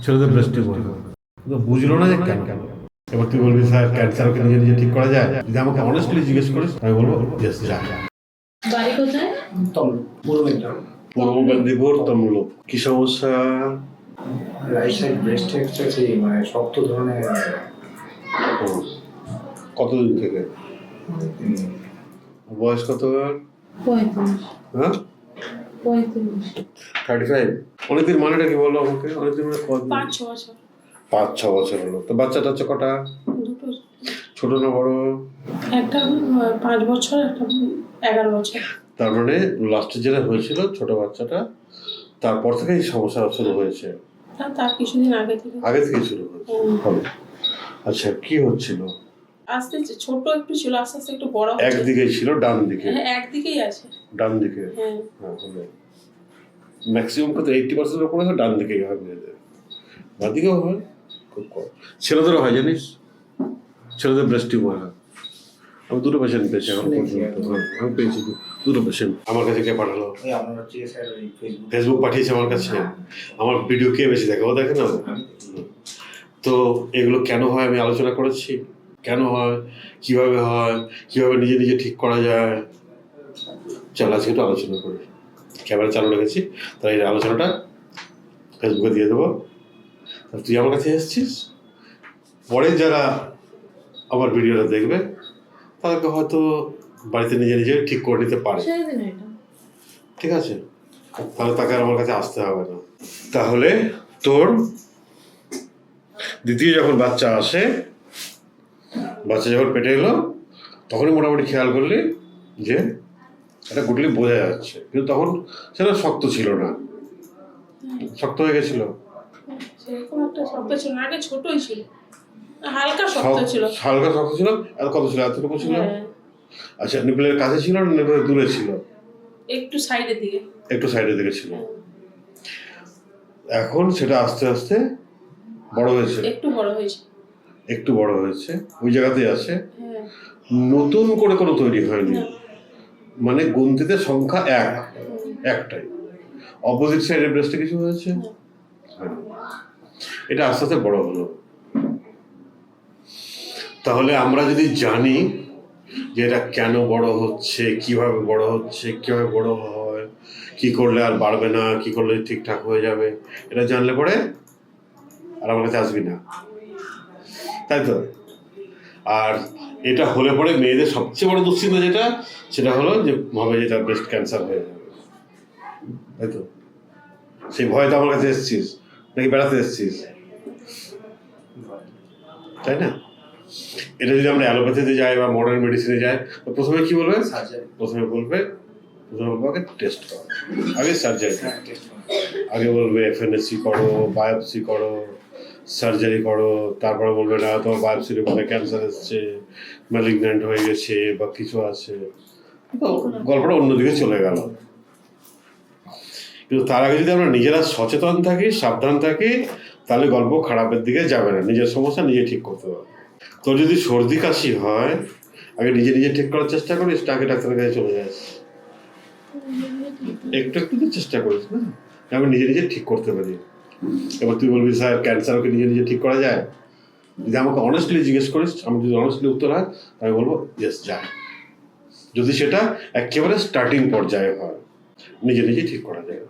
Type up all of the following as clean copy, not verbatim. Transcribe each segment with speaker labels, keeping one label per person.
Speaker 1: ছেলেদের breast tumour তো বুঝলো না যে কেন কেন। এবার তুই বলবি স্যার ক্যান্সারকে নিজে নিজে ঠিক করা যায়? যদি আমাকে অনেস্টলি জিজ্ঞেস করিস আমি বলবো ইয়েস যায়।
Speaker 2: বাড়ি কোথায়?
Speaker 1: পূর্ব মেদিনীপুর তমলুক। কি সমস্যা?
Speaker 3: রাইট সাইড ব্রেস্ট এক্সট্রা মানে শক্ত ধরনের।
Speaker 1: কতদিন থেকে? বয়স কত?
Speaker 2: 35।
Speaker 1: হ্যাঁ
Speaker 2: 35।
Speaker 1: 35। অনেকদিন মানেটা কি বললো আমাকে? অনেকদিন মানে কত?
Speaker 2: 5-6 বছর।
Speaker 1: 5-6 বছর হলো। তো বাচ্চা টাচ্চা কটা?
Speaker 2: দুটো।
Speaker 1: ছোট না বড়?
Speaker 2: একটা 5 বছর, একটা 11 বছর।
Speaker 1: তার মানে লাস্টে যেটা হয়েছিল ছোট বাচ্চাটা, তারপর থেকে এই সমস্যা শুরু হয়েছে?
Speaker 2: তার কিছুদিন আগে থেকে।
Speaker 1: আগে থেকে শুরু হয়েছে? হবে। আচ্ছা, কি হচ্ছিল?
Speaker 2: আস্তে ছোট একটু ছিল, আস্তে আস্তে একটু বড় হচ্ছে।
Speaker 1: একদিকেই ছিল? ডান দিকে?
Speaker 2: হ্যাঁ, একদিকেই আছে।
Speaker 1: ডান দিকে?
Speaker 2: হ্যাঁ।
Speaker 1: হ্যাঁ, হলো। ম্যাক্সিমাম কত 80% উপরে হয় ডান দিকেই হয় মেয়েদের। বাঁ দিকেও হয় খুব কম। ছেলেদেরও হয় জানিস? ছেলেদের ব্রেস্ট টিউমার হয়। আমি দুটো পেশেন্ট পেয়েছি এখন পর্যন্ত। আমি পেয়েছি দুটো পেশেন্ট। আমার কাছে কে পাঠালো?
Speaker 3: আপনার হচ্ছে স্যার ওই
Speaker 1: ফেসবুক পাঠিয়েছে আমার কাছে। আমার ভিডিও কে বেশি দেখে? ও দেখে না? তো এগুলো কেন হয় আমি আলোচনা করেছি। কেন হয়, কিভাবে হয়, কিভাবে নিজে নিজে ঠিক করা যায়। চল আজকে একটু আলোচনা করি। ক্যামেরা চালু রেখেছি, তাই এই আলোচনাটা ফেসবুকে দিয়ে দেবো। তুই আমার কাছে এসেছিস, পরে যারা আমার ভিডিওটা দেখবে তাদেরকে হয়তো বাড়িতে নিজে নিজে ঠিক করে নিতে পারে। ঠিক আছে? তাহলে তাকে আর আমার কাছে আসতে হবে না। তাহলে তোর দ্বিতীয় যখন বাচ্চা আসে, বাচ্চা যখন পেটে এলো, তখনই মোটামুটি খেয়াল করলি যে একটা গুটলি বোঝা যাচ্ছে, কিন্তু তখন সেটা শক্ত ছিল না, শক্ত হয়ে গেছিল।
Speaker 2: সেরকম একটা শক্ত ছিল না, আগে ছোটই ছিল, হালকা শক্ত ছিল।
Speaker 1: হালকা শক্ত ছিল। আর কত ছিল? এতটুকু ছিল?
Speaker 2: হ্যাঁ।
Speaker 1: আচ্ছা, নিপলের কাছে ছিল না নিপলের দূরে ছিল?
Speaker 2: একটু সাইডের দিকে।
Speaker 1: একটু সাইডের দিকে ছিল। এখন সেটা আস্তে আস্তে বড় হয়েছে।
Speaker 2: একটু বড় হয়েছে।
Speaker 1: একটু বড় হয়েছে, ওই জায়গাতেই আছে।
Speaker 2: হ্যাঁ।
Speaker 1: নতুন করে কোনো তৈরি হয়নি,
Speaker 2: না।
Speaker 1: মানে গুনতিতে সংখ্যা একটাই। অপোজিট সাইডের ব্রেস্টে কিছু হয়েছে? এটা আস্তে আস্তে বড় হলো। তাহলে আমরা যদি জানি যে এটা কেন বড় হচ্ছে, কিভাবে বড় হচ্ছে, কিভাবে বড় হয়, কি করলে আর বাড়বে না, কি করলে ঠিকঠাক হয়ে যাবে, এটা জানলে পরে আর আমার কাছে আসবি না, তাই তো? আর এটা হলে পরে মেয়েদের সবচেয়ে বড় দুশ্চিন্তা যেটা, সেটা হলো যে ভাবে যে তার ব্রেস্ট ক্যান্সার হয়ে যাবে, তাই তো? সেই ভয়টা আমার কাছে এসেছিস নাকি বেড়াতে এসেছিস? তাই না? এটা যদি আমরা অ্যালোপ্যাথিতে যাই বা মডার্ন মেডিসিনে যাই, তো প্রথমে কি বলবে? প্রথমে বলবে আগে টেস্ট করো, আগে সার্জারি, আগে বলবে এফএনএসসি করো, বায়োপসি করো, সার্জারি করো, তারপরে বলবে না তোমার বায়োপসির উপরে ক্যান্সার এসছে, ম্যালিগন্যান্ট হয়ে গেছে বা কিছু আছে, তো গল্পটা অন্যদিকে চলে গেল। কিন্তু তার আগে যদি আমরা নিজেরা সচেতন থাকি, সাবধান থাকি, তাহলে গল্প খারাপের দিকে যাবে না, নিজের সমস্যা নিজে ঠিক করতে পারবে। তোর যদি সর্দি কাশি হয়, আগে নিজে নিজে ঠিক করার চেষ্টা করিস, আগে ডাক্তারের কাছে চলে যাস, একটু একটু তো চেষ্টা করিস না, আমি নিজে নিজে ঠিক করতে পারি। এবার তুই বলবি স্যার ক্যান্সারকে নিজে নিজে ঠিক করা যায়? যদি আমাকে অনেস্টলি জিজ্ঞেস করিস, আমি যদি অনেস্টলি উত্তর হয়, আমি বলবো ইয়েস যায়। যদি সেটা একেবারে স্টার্টিং পর্যায়ে হয়, নিজে নিজে ঠিক করা যায়।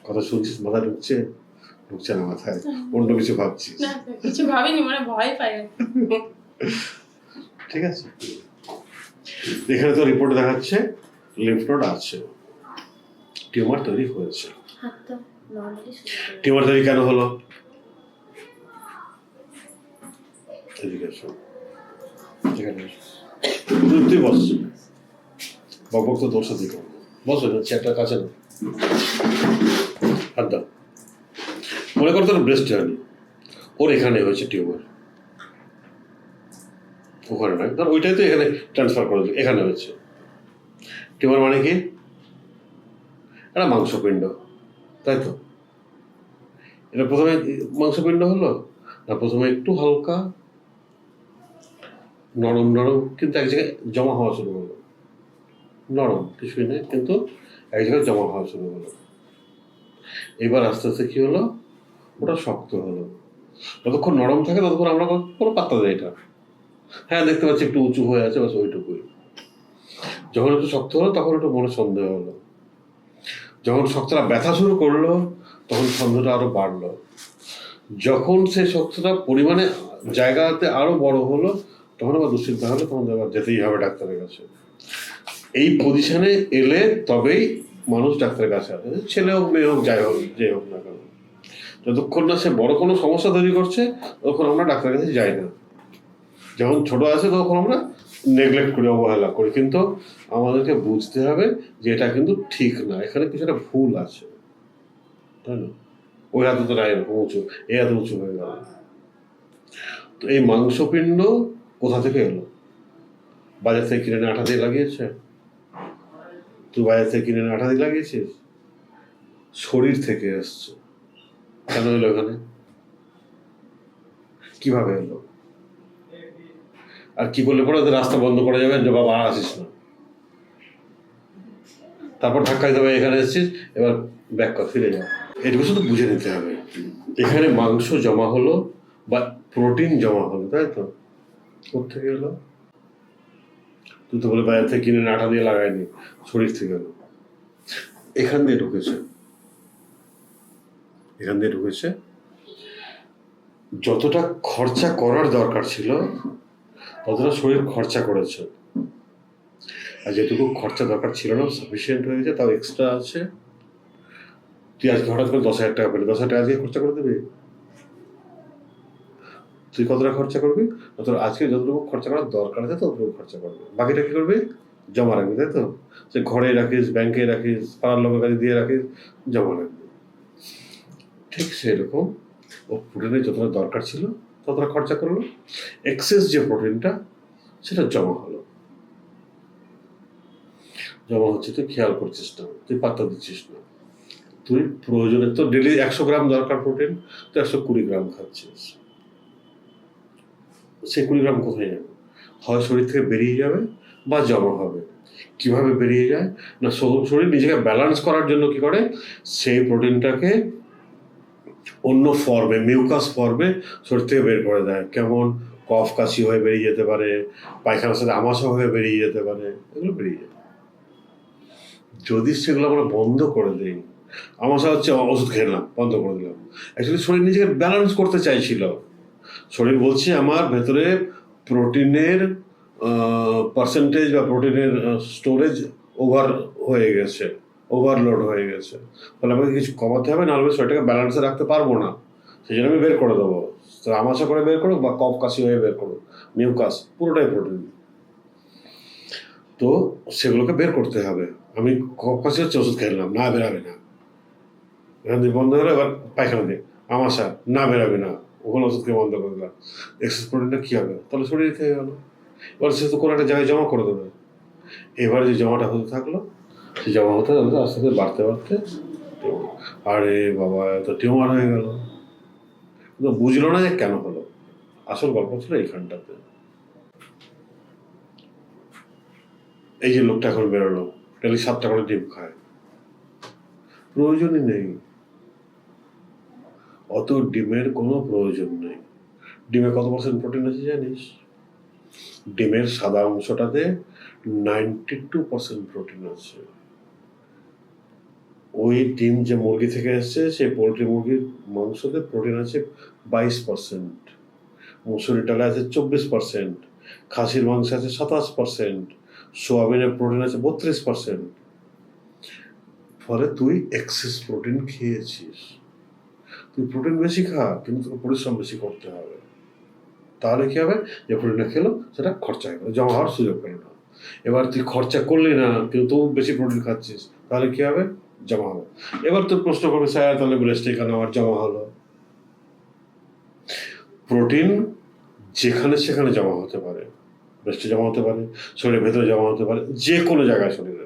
Speaker 1: কথা শুনছিস? মাথা ঢুকছে? ঢুকছে না মাথায়? অন্য কিছু ভাবছিস?
Speaker 2: না, কিছু ভাবিনি, মানে ভয় পাই।
Speaker 1: ঠিক আছে, এখানে তো রিপোর্ট দেখাচ্ছে লিম্ফ নোড আছে, টিউমার তৈরি হয়েছে। টিউমার তৈরি কেন হলো? তুই বস, বক তো তোর সাথে বস, চেয়ারটার কাছে না, হাত দাও। মনে করতো ব্রেস্ট হয়নি, ওর এখানে হয়েছে টিউমার, ওখানে নয়, ধর ওইটাই তো এখানে ট্রান্সফার করে দিল, এখানে হয়েছে টিউমার। মানে কি? এটা মাংসপিণ্ড, তাই তো? এটা প্রথমে মাংসপিণ্ড হলো না, প্রথমে একটু হালকা নরম নরম, কিন্তু এক জায়গায় জমা হওয়া শুরু হলো, নরম কিছুই নেই কিন্তু এক জায়গায় জমা হওয়া শুরু হলো। এবার আস্তে আস্তে কি হলো, ওটা শক্ত হলো। যতক্ষণ নরম থাকে ততক্ষণ আমরা কোনো পাত্তা দেয় এটা, হ্যাঁ দেখতে পাচ্ছি একটু উঁচু হয়ে আছে, বাস ওইটুকুই। যখন একটু শক্ত হলো তখন একটু মনে সন্দেহ হলো, যখন শক্তটা ব্যথা শুরু করলো তখন সন্দেহটা আরো বাড়লো, যখন সেই শক্তটা পরিমাণে জায়গাতে আরো বড় হলো তখন আবার দুশ্চিন্তা হলো, তখন আবার যেতেই হবে ডাক্তারের কাছে। এই পজিশনে এলে তবেই মানুষ ডাক্তারের কাছে আসে, ছেলে হোক মেয়ে হোক যাই হোক যে হোক না কেন। যতক্ষণ না সে বড় কোনো সমস্যা তৈরি করছে ততক্ষণ আমরা ডাক্তারের কাছে যাই না। যখন ছোট আছে তখন আমরা নেগলেক্ট করি, অবহেলা করি, কিন্তু আমাদেরকে বুঝতে হবে যে এটা কিন্তু ঠিক না, এখানে কিছু একটা ভুল আছে, তাই না? ওই হাতে তো নাই এরকম উঁচু, এই হাতে উঁচু হয়ে গেল। তো এই মাংসপিণ্ড কোথা থেকে এলো? বাজার থেকে কিনে এনে আঠা দিয়ে লাগিয়েছে? তুই বাজার থেকে কিনে এনে আঠা দিয়ে লাগিয়েছিস? শরীর থেকে এসছে। কেন এলো এখানে? কিভাবে এলো? আর কি বললে পরে ওদের রাস্তা বন্ধ করা যাবে যে বাবা আর আসিস না, তারপর ধাক্কা দিতে হবে এখানে এসেছিস এবার ব্যাক কর, ফিরে যাও। এটুকু শুধু বুঝে নিতে হবে, এখানে মাংস জমা হলো বা প্রোটিন জমা হলো, তাই তো? কোথেকে এলো? তুই তো বলে বাজার থেকে কিনে আঠা দিয়ে লাগায়নি, শরীর থেকে এলো। এখান দিয়ে ঢুকেছে, এখান দিয়ে ঢুকেছে। যতটা খরচা করার দরকার ছিল ততটা শরীর খরচা করেছে, আর যেটুকু খরচা দরকার ছিল না সাফিসিয়েন্ট হয়ে গেছে, তাও এক্সট্রা আছে। তুই আজকে হঠাৎ করে 10,000 টাকা পেলি, 10,000 টাকা আজকে খরচা করে দিবি? তুই কতটা খরচা করবি? তোর আজকে যতটুকু খরচা করার দরকার আছে ততটুকু খরচা করবি, বাকিটা কি করবি? জমা রাখবি, তাই তো? সে ঘরে রাখিস, ব্যাংকে রাখিস, পাড়ার লোকের কাছে দিয়ে রাখিস, জমা রাখবি। ঠিক সেরকম ও প্রোটিনের যতটা দরকার ছিল ততটা খরচা করলো, এক্সেস যে প্রোটিনটা সেটা জমা হলো। জমা হচ্ছে, তুই খেয়াল করছিস না, তুই পাত্তা দিচ্ছিস না। তুই প্রয়োজনে তো ডেলি 100 গ্রাম দরকার প্রোটিন, তুই 120 গ্রাম খাচ্ছিস। সেই 20 গ্রাম কোথায় যাবে? হয় শরীর থেকে বেরিয়ে যাবে বা জমা হবে। কিভাবে বেরিয়ে যায় না, শরীর নিজেকে ব্যালেন্স করার জন্য কি করে, সেই প্রোটিনটাকে অন্য ফর্মে, মিউকাস ফর্মে শরীর থেকে বের করে দেয়। কেমন? কফ কাশি হয়ে বেরিয়ে যেতে পারে, পায়খানার সাথে আমাশা হয়ে বেরিয়ে যেতে পারে, এগুলো বেরিয়ে যায়। যদি সেগুলো আমরা বন্ধ করে দিই, আমাশা হচ্ছে ওষুধ খেলাম, বন্ধ করে দিলাম, অ্যাকচুয়ালি শরীর নিজেকে ব্যালেন্স করতে চাইছিল। শরীর বলছে আমার ভেতরে প্রোটিনের পার্সেন্টেজ বা প্রোটিনের স্টোরেজ ওভার হয়ে গেছে, ওভারলোড হয়ে গেছে, তাহলে আমাকে কিছু কমাতে হবে, নাহলে শরীরটাকে ব্যালেন্সে রাখতে পারবো না। সেই জন্য আমি বের করে দেবো, আমাশা করে বের করুক বা কফ কাশি হয়ে বের করুক, মিউকাস পুরোটাই প্রোটিন। তো সেগুলোকে বের করতে হবে। আমি কফ কাশি হচ্ছে ওষুধ খেলাম, না বেরাবে না, এখান থেকে বন্ধ হলো, এবার পায়খানা দিয়ে আমাশা, না বেরাবে না, ওখানে ওষুধ খেয়ে বন্ধ করে দিলাম। এক্সেস প্রোটিনটা কী হবে? তাহলে শরীর খেয়ে গেল, এবার সে তো কোনো একটা জায়গায় জমা করে দেবে। এবার যে জমাটা হতে থাকলো, সে জমা হতে আস্তে আস্তে বাড়তে বাড়তে, আরে বাবা এত টিউমার হয়ে গেল। কিন্তু বুঝলো না যে কেন হলো। আসল গল্প ছিল এইখানটাতে। এই যে লোকটা এখন বেরোলো, ডেলি 7টা করে ডিম খায়, প্রয়োজনই নেই, অত ডিমের কোনো প্রয়োজন নেই। ডিমে কত % প্রোটিন আছে জানিস? ডিমের সাদা অংশটাতে 92% প্রোটিন আছে। ওই ডিম যে মুরগি থেকে এসছে, সেই পোলট্রি মুরগির মাংসতে প্রোটিন আছে 22%, মুসুরি ডালে আছে 24%, খাসির মাংসে আছে 27%, সোয়াবিনের প্রোটিন আছে 32%। ফলে তুই এক্সেস প্রোটিন খেয়েছিস। তুই প্রোটিন বেশি খা, কিন্তু তোকে পরিশ্রম বেশি করতে হবে। তাহলে কি হবে? যে প্রোটিনটা খেলো সেটা খরচা হয়ে গেলো, জমা হওয়ার সুযোগ পেল না। এবার তুই খরচা করলি না, কিন্তু তবু বেশি প্রোটিন খাচ্ছিস, তাহলে কি হবে? জমা হবে। এবার তুই প্রশ্ন করবি, স্যার তাহলে ব্রেস্টে কেন আমার জমা হলো? প্রোটিন যেখানে সেখানে জমা হতে পারে, ব্রেস্টে জমা হতে পারে, শরীরের ভেতরে জমা হতে পারে, যে কোনো জায়গায় শরীরে।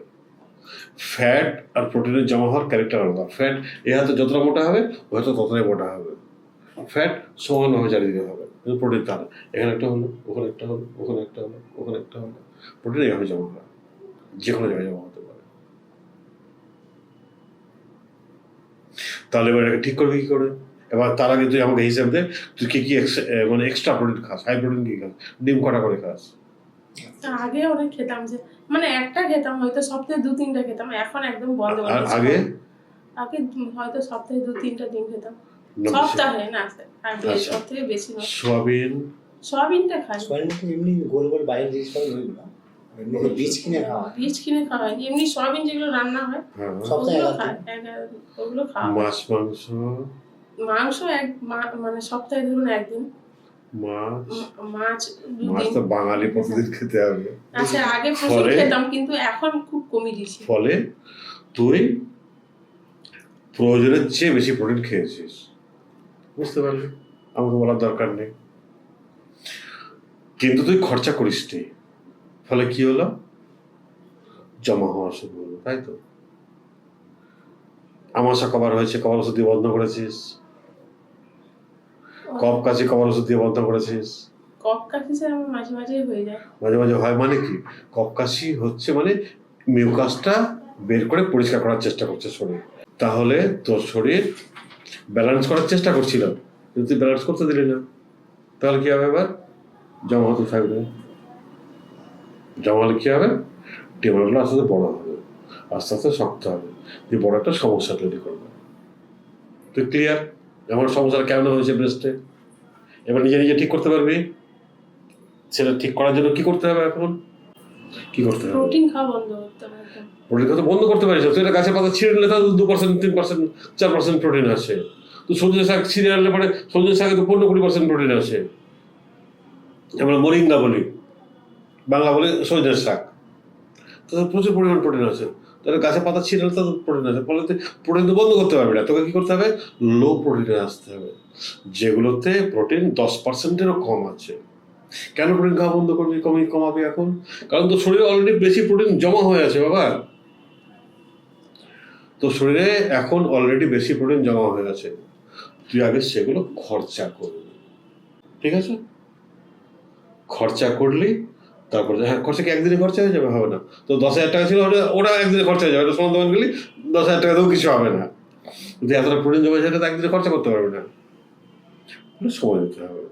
Speaker 1: ফ্যাট আর প্রোটিনের জমা হওয়ার ক্যারেক্টার আলাদা। ফ্যাট এ হাতে যতটা মোটা হবে ও হয়তো ততটাই মোটা হবে, ফ্যাট সমানভাবে চারিদিকে হবে, কিন্তু প্রোটিন তার এখানে একটা হলো, ওখানে একটা হলো, ওখানে একটা হলো, ওখানে একটা হলো। প্রোটিন এভাবে জমা হয়, যে কোনো জায়গায় জমা হতে পারে। তাহলে এবার এটাকে ঠিক করবি কি করে? এবার তার আগে তুই আমাকে হিসাব দে, তুই কি কি মানে এক্সট্রা প্রোটিন খাস, হাই প্রোটিন কি খাস, ডিম কটা করে খাস?
Speaker 2: আগে অনেক খেতাম, যে মানে একটা খেতাম, হয়তো সপ্তাহে 2-3টা খেতাম, এখন একদম বন্ধ করে
Speaker 1: আর
Speaker 2: দিয়েছি।
Speaker 1: আগে
Speaker 2: আগে হয়তো সপ্তাহে 2-3টা ডিম খেতাম,
Speaker 1: না,
Speaker 2: সপ্তাহে না, আর
Speaker 1: আচ্ছা।
Speaker 2: সপ্তাহে বেশি নয়।
Speaker 1: সোয়াবিন,
Speaker 2: সয়াবিনটা খাই,
Speaker 3: সোয়াবিন তো এমনি গোল গোল বাইরের জিনিস পাই ওইগুলো, এমনি তো বীজ কিনে খাওয়া হয়।
Speaker 2: বীজ কিনে খাওয়া হয়, এমনি সয়াবিন যেগুলো রান্না হয়
Speaker 1: হ্যাঁ,
Speaker 3: সপ্তাহে
Speaker 2: ওগুলো
Speaker 3: একদিন।
Speaker 2: খাই, ওগুলো খাওয়া হয়।
Speaker 1: মাছ মাংস,
Speaker 2: মাংস মানে সপ্তাহে ধরুন একদিন,
Speaker 1: মাছ
Speaker 2: মাছ
Speaker 1: মাছ
Speaker 2: 2 দিন।
Speaker 1: তো বাঙালি প্রতিদিন খেতে হবে।
Speaker 2: আচ্ছা, আগে প্রচুর
Speaker 1: ফলে?
Speaker 2: খেতাম, কিন্তু এখন খুব কমিয়ে দিয়েছি।
Speaker 1: ফলে তুই প্রয়োজনের চেয়ে বেশি প্রোটিন খেয়েছিস, বুঝতে পারলি? আমাকে বলার দরকার নেই, কিন্তু তুই খরচা করিস নি। ফলে কি হলো? জমা হওয়া শুরু হলো, তাই তো? আমাশা কভার হয়েছে, কভার ওষুধ দিয়ে বন্ধ করেছিস। কফ কাশি কভার ওষুধ দিয়ে বন্ধ করেছিস।
Speaker 2: কফ কাশি স্যার আমার মাঝে মাঝেই হয়ে যায়।
Speaker 1: মাঝে মাঝে হয় মানে কি? কফ কাশি হচ্ছে মানে মিউকাসটা বের করে পরিষ্কার করার চেষ্টা করছে শরীর। তাহলে তোর শরীর ব্যালেন্স করার চেষ্টা করছিল, কিন্তু তুই ব্যালেন্স করতে দিলি না। তাহলে কি হবে? এবার জমা হতে থাকবে। জমা হলে কি হবে? টিউমারগুলো আস্তে আস্তে বড় হবে, আস্তে আস্তে শক্ত হবে, দিয়ে বড় একটা সমস্যা তৈরি করবে। তুই ক্লিয়ার? আমার সমস্যাটা কেমন হয়েছে ব্রেস্টে? এবার নিজে নিজে ঠিক করতে পারবি? সেটা ঠিক করার জন্য কি করতে হবে এখন? কি করতে হবে?
Speaker 2: প্রোটিন খাওয়া বন্ধ করতে হবে একদম।
Speaker 1: প্রোটিন খাওয়া তো বন্ধ করতে পারিস না। তুই এটা গাছের পাতা ছিঁড়ে নিলে তার 2%, 3%, 4% প্রোটিন আসে। তো সবজি শাক ছিঁড়ে আনলে পরে সবজি শাকে তো 15-20% প্রোটিন আসে। আমরা মোরিঙ্গা বলি, বাংলা বলি সজনের শাক, তো প্রচুর পরিমাণ প্রোটিন আছে। তাহলে গাছের পাতা ছিঁড়ে আনলে তার প্রোটিন আছে। ফলে প্রোটিন তো বন্ধ করতে পারবি না। তোকে কি করতে হবে? লো প্রোটিনে আসতে হবে, যেগুলোতে প্রোটিন 10%-এরও কম আছে। কেন প্রোটিন খাওয়া বন্ধ করবি, কমাবি এখন? কারণ তোর শরীরে অলরেডি বেশি প্রোটিন জমা হয়ে আছে বাবা। তোর শরীরে এখন অলরেডি বেশি প্রোটিন জমা হয়ে আছে, তুই আগে সেগুলো খরচা করবি, ঠিক আছে? খরচা করলি, তারপরে হ্যাঁ, খরচা কি একদিনে খরচা হয়ে যাবে? হবে না। তো 10,000 টাকা ছিল, ওটা একদিনে খরচা হয়ে যাবে। ওটা সোনার দোকান গেলি 10,000 টাকা দিয়েও কিছু হবে না। যদি এতটা প্রোটিন জমা সেটা তো একদিনে খরচা করতে পারবে না, সময় দিতে হবে।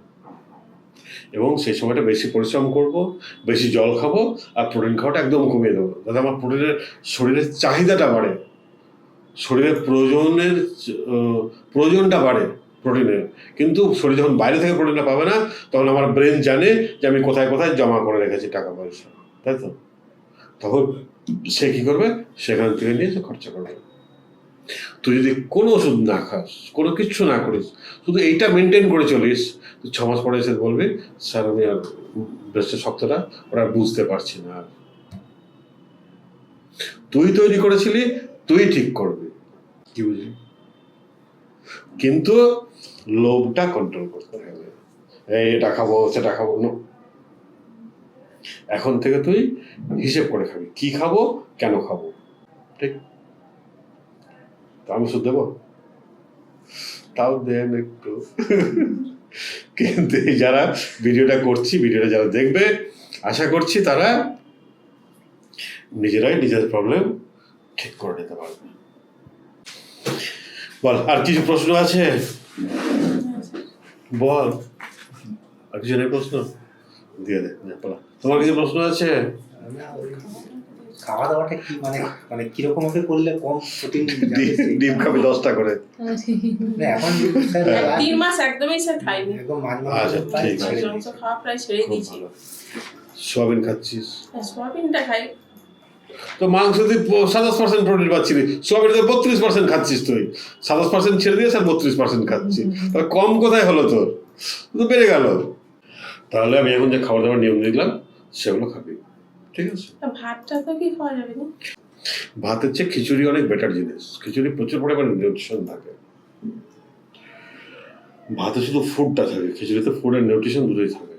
Speaker 1: এবং সেই সময়টা বেশি পরিশ্রম করব, বেশি জল খাবো, আর প্রোটিন খাওয়াটা একদম কমিয়ে দেবো, যাতে আমার শরীরের চাহিদাটা বাড়ে, শরীরের প্রয়োজনটা বাড়ে প্রোটিনের। কিন্তু শরীর যখন বাইরে থেকে প্রোটিনটা পাবে না, তখন আমার ব্রেন জানে যে আমি কোথায় কোথায় জমা করে রেখেছি টাকা পয়সা, তাই তো? তখন সে কি করবে? সেখান থেকে নিয়ে সে খরচা করবে। তুই যদি কোনো ওষুধ না খাস, কোনো কিচ্ছু না করিস, শুধু এইটা মেনটেন করে চলিস, তুই 6 মাস পরে এসে বলবি, স্যার আমি আর ব্রেস্টের শক্তটা ওরা বুঝতে পারছি না। আর তুই তৈরি করেছিলি, তুই ঠিক করবি, কি বুঝলি? কিন্তু লোভটা কন্ট্রোল করতে হবে। এটা খাবো, সেটা খাবো না। এখন থেকে তুই হিসেব করে খাবি, কি খাবো, কেন খাবো, ঠিক? আমি ওষুধ দেবো? তাও দেন একটু। কিন্তু এই যারা ভিডিওটা করছি, ভিডিওটা যারা দেখবে, আশা করছি তারা নিজেরাই নিজের প্রবলেম ঠিক করে নিতে পারবে। বল, আর কিছু প্রশ্ন আছে? বল, আর কিছু নেই প্রশ্ন? দিয়ে দে, তোমার কিছু প্রশ্ন আছে?
Speaker 3: খাওয়া দাওয়াটা কি মানে কিরকম ভাবে করলে কম প্রোটিন?
Speaker 1: ডিম খাবি 10টা করে?
Speaker 3: এখন
Speaker 2: 3 মাস একদমই স্যার খাইনি,
Speaker 3: একদম
Speaker 1: আচ্ছা, ঠিক আছে।
Speaker 2: মাংস খাওয়া প্রায় ছেড়ে
Speaker 1: খুব
Speaker 2: দিয়েছি।
Speaker 1: ভালো। সোয়াবিন খাচ্ছিস?
Speaker 2: সয়াবিনটা খাই।
Speaker 1: তো মাংস তুই 27% প্রোটিন পাচ্ছিলি, সোয়াবিন তো 32% খাচ্ছিস তুই। 27% ছেড়ে দিয়ে স্যার 32% খাচ্ছি, তাহলে কম কোথায় হলো তোর? তো বেড়ে গেল। তাহলে আমি এখন যে খাবার দাবার নিয়ম দিলাম সেগুলো খাবি, ঠিক আছে?
Speaker 2: ভাতটা তো কি খাওয়া যাবে না?
Speaker 1: ভাতের চেয়ে খিচুড়ি অনেক বেটার জিনিস। খিচুড়ি প্রচুর পরিমাণে নিউট্রিশন থাকে। ভাতে শুধু ফুডটা থাকে, খিচুড়িতে ফুড আর নিউট্রিশন দুটোই থাকে।